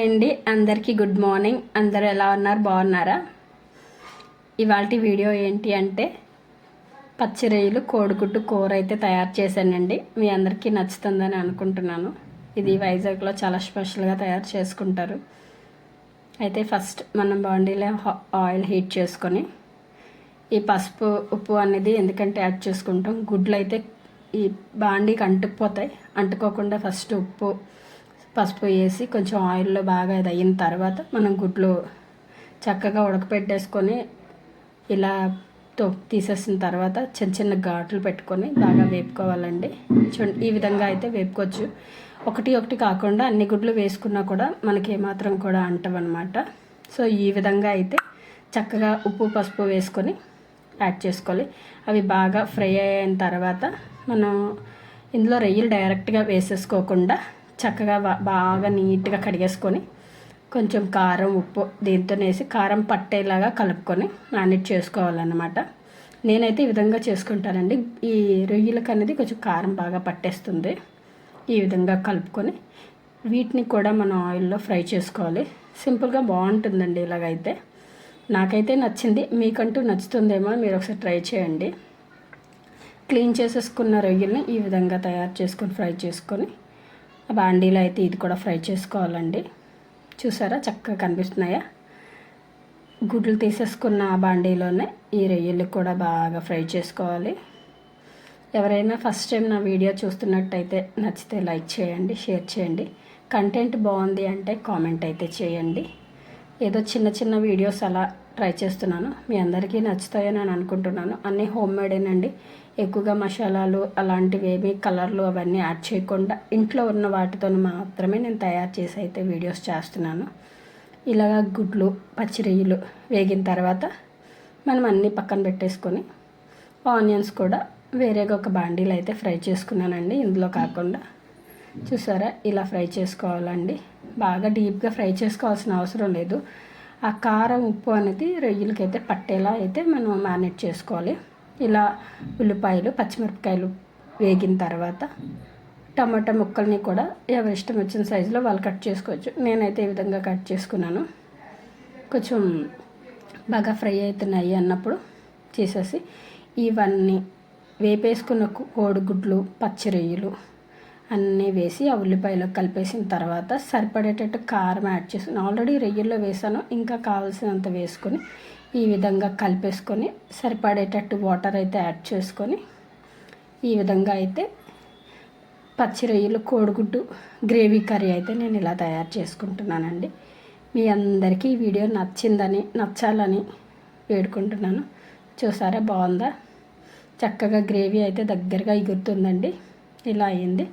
Hi అండి, అందరికీ good morning. అందరూ ఎలా ఉన్నారు? బాగున్నారా? ఇవాల్టి వీడియో ఏంటి అంటే పచ్చి రొయ్యలు కోడిగుడ్డు కూర అయితే తయారు చేశానండి. మీ అందరికీ నచ్చుతుందని అనుకుంటున్నాను. ఇది వైజాగ్లో చాలా స్పెషల్గా తయారు చేసుకుంటారు. అయితే ఫస్ట్ మనం బాండీలో ఆయిల్ హీట్ చేసుకొని ఈ పసుపు ఉప్పు అనేది ఎందుకంటే యాడ్ చేసుకుంటాం. గుడ్లు అయితే ఈ బాండీకి అంటుకుపోతాయి. అంటుకోకుండా ఫస్ట్ ఉప్పు పసుపు వేసి కొంచెం ఆయిల్లో బాగా ఇది అయిన తర్వాత మనం గుడ్లు చక్కగా ఉడకపెట్టేసుకొని ఇలా తీసేసిన తర్వాత చిన్న చిన్న ఘాట్లు పెట్టుకొని బాగా వేపుకోవాలండి. చూడండి, ఈ విధంగా అయితే వేపుకోవచ్చు. ఒకటి ఒకటి కాకుండా అన్ని గుడ్లు వేసుకున్నా కూడా మనకి ఏమాత్రం కూడా అంటవన్నమాట. సో ఈ విధంగా అయితే చక్కగా ఉప్పు పసుపు వేసుకొని యాడ్ చేసుకోవాలి. అవి బాగా ఫ్రై అయిన తర్వాత మనం ఇందులో రొయ్యలు డైరెక్ట్గా వేసేసుకోకుండా చక్కగా బాగా నీట్గా కడిగేసుకొని కొంచెం కారం ఉప్పు దీంతో వేసి కారం పట్టేలాగా కలుపుకొని మ్యారినేట్ చేసుకోవాలన్నమాట. నేనైతే ఈ విధంగా చేసుకుంటానండి. ఈ రొయ్యలకు అనేది కొంచెం కారం బాగా పట్టేస్తుంది. ఈ విధంగా కలుపుకొని వీటిని కూడా మనం ఆయిల్లో ఫ్రై చేసుకోవాలి. సింపుల్గా బాగుంటుందండి. ఇలాగైతే నాకైతే నచ్చింది. మీకంటూ నచ్చుతుందేమో, మీరు ఒకసారి ట్రై చేయండి. క్లీన్ చేసేసుకున్న రొయ్యల్ని ఈ విధంగా తయారు చేసుకొని ఫ్రై చేసుకొని బాండీలో అయితే ఇది కూడా ఫ్రై చేసుకోవాలండి. చూసారా చక్కగా కనిపిస్తున్నాయా? గుడ్లు తీసేసుకున్న బాండీలోనే ఈ రొయ్యలు కూడా బాగా ఫ్రై చేసుకోవాలి. ఎవరైనా ఫస్ట్ టైం నా వీడియో చూస్తున్నట్టయితే నచ్చితే లైక్ చేయండి, షేర్ చేయండి. కంటెంట్ బాగుంది అంటే కామెంట్ అయితే చేయండి. ఏదో చిన్న చిన్న వీడియోస్ అలా ట్రై చేస్తున్నాను. మీ అందరికీ నచ్చుతాయని నేను అనుకుంటున్నాను. అన్నీ హోమ్ మేడేనండి. ఎక్కువగా మసాలాలు అలాంటివి ఏమీ కలర్లు అవన్నీ యాడ్ చేయకుండా ఇంట్లో ఉన్న వాటితో మాత్రమే నేను తయారు చేసి అయితే వీడియోస్ చేస్తున్నాను. ఇలాగా గుడ్లు పచ్చి రొయ్యలు వేగిన తర్వాత మనం అన్నీ పక్కన పెట్టేసుకొని ఆనియన్స్ కూడా వేరేగా ఒక బాండీలో అయితే ఫ్రై చేసుకున్నానండి. ఇందులో కాకుండా చూసారా ఇలా ఫ్రై చేసుకోవాలండి. బాగా డీప్గా ఫ్రై చేసుకోవాల్సిన అవసరం లేదు. ఆ కారం ఉప్పు అనేది రొయ్యలకైతే పట్టేలా అయితే మనం మ్యారినేట్ చేసుకోవాలి. ఇలా ఉల్లిపాయలు పచ్చిమిరపకాయలు వేగిన తర్వాత టమాటా ముక్కల్ని కూడా ఎవరి ఇష్టం వచ్చిన సైజులో వాళ్ళు కట్ చేసుకోవచ్చు. నేనైతే ఈ విధంగా కట్ చేసుకున్నాను. కొంచెం బాగా ఫ్రై అవుతున్నాయి అన్నప్పుడు చేసేసి ఇవన్నీ వేపేసుకున్న కోడిగుడ్లు పచ్చి రొయ్యలు అన్నీ వేసి ఆ ఉల్లిపాయలో కలిపేసిన తర్వాత సరిపడేటట్టు కారం యాడ్ చేసుకుని ఆల్రెడీ రొయ్యల్లో వేసాను. ఇంకా కావాల్సినంత వేసుకొని ఈ విధంగా కలిపేసుకొని సరిపడేటట్టు వాటర్ అయితే యాడ్ చేసుకొని ఈ విధంగా అయితే పచ్చి రొయ్యలు కోడిగుడ్డు గ్రేవీ కర్రీ అయితే నేను ఇలా తయారు చేసుకుంటున్నానండి. మీ అందరికీ ఈ వీడియో నచ్చాలని వేడుకుంటున్నాను. చూసారా బాగుందా? చక్కగా గ్రేవీ అయితే దగ్గరగా ఎగురుతుందండి. ఇలా అయింది.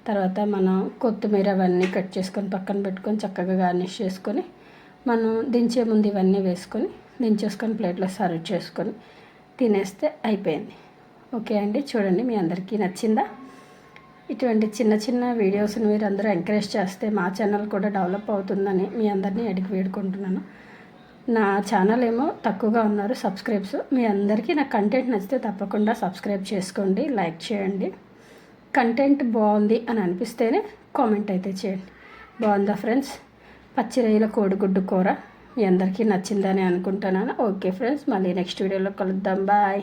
తర్వాత మనం కొత్తిమీర అవన్నీ కట్ చేసుకొని పక్కన పెట్టుకొని చక్కగా గార్నిష్ చేసుకొని మనం దించే ముందు ఇవన్నీ వేసుకొని దించేసుకొని ప్లేట్లో సర్వ్ చేసుకొని తినేస్తే అయిపోయింది. ఓకే అండి, చూడండి మీ అందరికీ నచ్చిందా? ఇటువంటి చిన్న చిన్న వీడియోస్ని మీరు అందరూ ఎంకరేజ్ చేస్తే మా ఛానల్ కూడా డెవలప్ అవుతుందని మీ అందరినీ అడిగి వేడుకుంటున్నాను. నా ఛానల్ ఏమో తక్కువగా ఉన్నారు సబ్స్క్రైబ్స్. మీ అందరికీ నా కంటెంట్ నచ్చితే తప్పకుండా సబ్స్క్రైబ్ చేసుకోండి, లైక్ చేయండి. కంటెంట్ బాగుంది అని అనిపిస్తేనే కామెంట్ అయితే చేయండి. బాగుందా ఫ్రెండ్స్? పచ్చి రొయ్యల కోడిగుడ్డు కూర మీ అందరికీ నచ్చిందని అనుకుంటున్నాను. ఓకే ఫ్రెండ్స్, మళ్ళీ నెక్స్ట్ వీడియోలో కలుద్దాం. బాయ్.